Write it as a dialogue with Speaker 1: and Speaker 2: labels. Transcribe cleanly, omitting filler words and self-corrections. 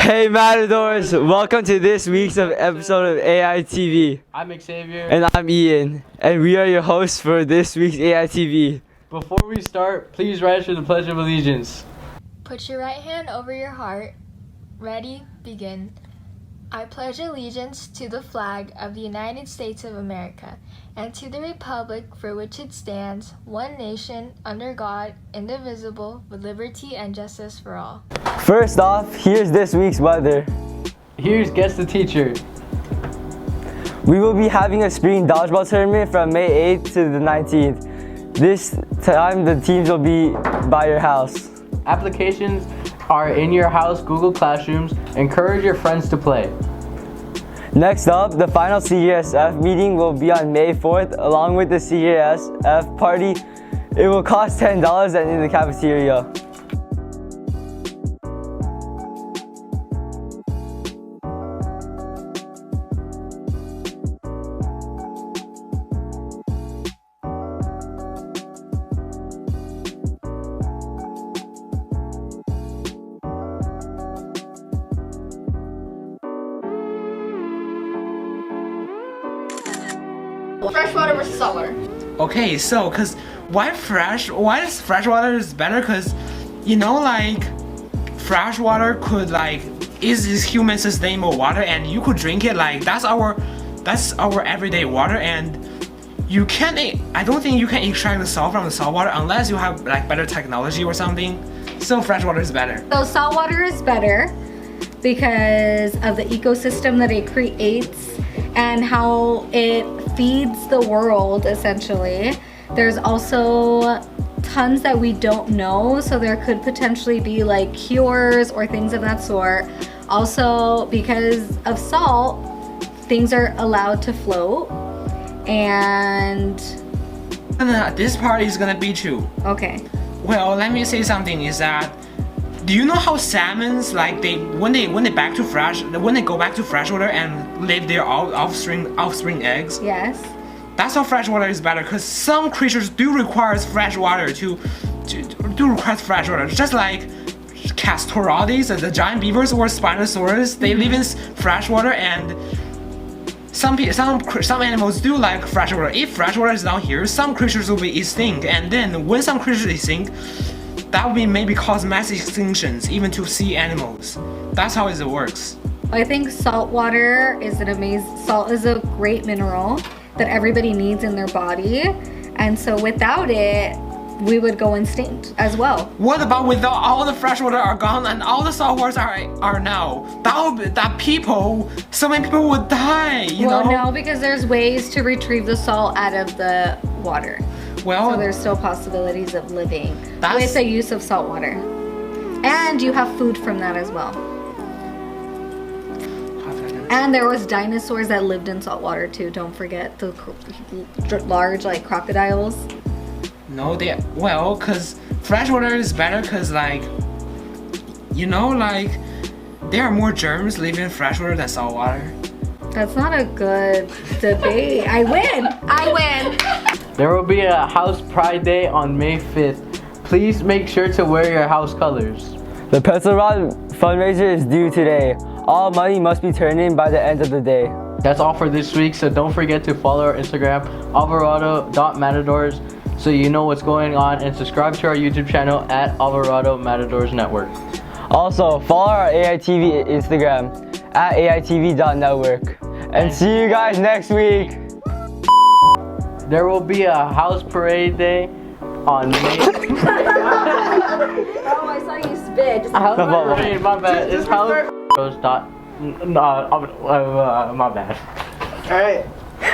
Speaker 1: Hey Matadors, welcome to this week's episode of AITV.
Speaker 2: I'm Xavier.
Speaker 1: And I'm Ian. And we are your hosts for this week's AITV.
Speaker 2: Before we start, please rise for the Pledge of Allegiance.
Speaker 3: Put your right hand over your heart. Ready, begin. I pledge allegiance to the flag of the United States of America and to the republic for which it stands, one nation, under God, indivisible, with liberty and justice for all.
Speaker 1: First off, here's this week's weather.
Speaker 2: Here's Guess the Teacher.
Speaker 1: We will be having a spring dodgeball tournament from May 8th to the 19th. This time the teams will be by your house.
Speaker 2: Applications are in your house Google Classrooms. Encourage your friends to play.
Speaker 1: Next up, the final CESF meeting will be on May 4th along with the CESF party. It will cost $10 and in the cafeteria.
Speaker 4: Freshwater versus saltwater.
Speaker 5: Okay, so why is freshwater is better? Cause you know, like freshwater could is human sustainable water, and you could drink it. Like that's our everyday water, and I don't think you can extract the salt from the saltwater unless you have like better technology or something. So freshwater is better.
Speaker 4: So saltwater is better because of the ecosystem that it creates and how it feeds the world, essentially. There's also tons that we don't know, so there could potentially be like cures or things of that sort. Also, because of salt, things are allowed to float, and
Speaker 5: this part is gonna beat you.
Speaker 4: okay.
Speaker 5: Well, let me say something. Is that do you know how salmons when they go back to freshwater and leave their offspring eggs?
Speaker 4: Yes.
Speaker 5: That's how freshwater is better, because some creatures do require freshwater just like Castorades, the giant beavers, or Spinosaurus. They live in freshwater, and some animals do like freshwater. If freshwater is down here, some creatures will be extinct, and then when some creatures extinct, that will maybe cause mass extinctions, even to sea animals. That's how it works.
Speaker 4: I think salt water is salt is a great mineral that everybody needs in their body, and so without it, we would go extinct as well.
Speaker 5: What about without all the freshwater are gone and all the saltwaters are now? So many people would die, you know?
Speaker 4: Well, no, because there's ways to retrieve the salt out of the water.
Speaker 5: Well,
Speaker 4: so there's still possibilities of living with the use of salt water. And you have food from that as well. And there was dinosaurs that lived in salt water too. Don't forget the large crocodiles.
Speaker 5: No, because freshwater is better, because there are more germs living in freshwater than saltwater.
Speaker 4: That's not a good debate. I win.
Speaker 2: There will be a House Pride Day on May 5th. Please make sure to wear your house colors.
Speaker 1: The pencil rod fundraiser is due today. All money must be turned in by the end of the day.
Speaker 2: That's all for this week, so don't forget to follow our Instagram, alvarado.matadors, so you know what's going on, and subscribe to our YouTube channel at Alvarado Matadors Network.
Speaker 1: Also, follow our AITV Instagram at AITV.network. And see you guys next week.
Speaker 2: There will be a House Parade Day on May.
Speaker 4: Oh, I saw you spit.
Speaker 2: My bad. It's house. My bad.
Speaker 6: Alright.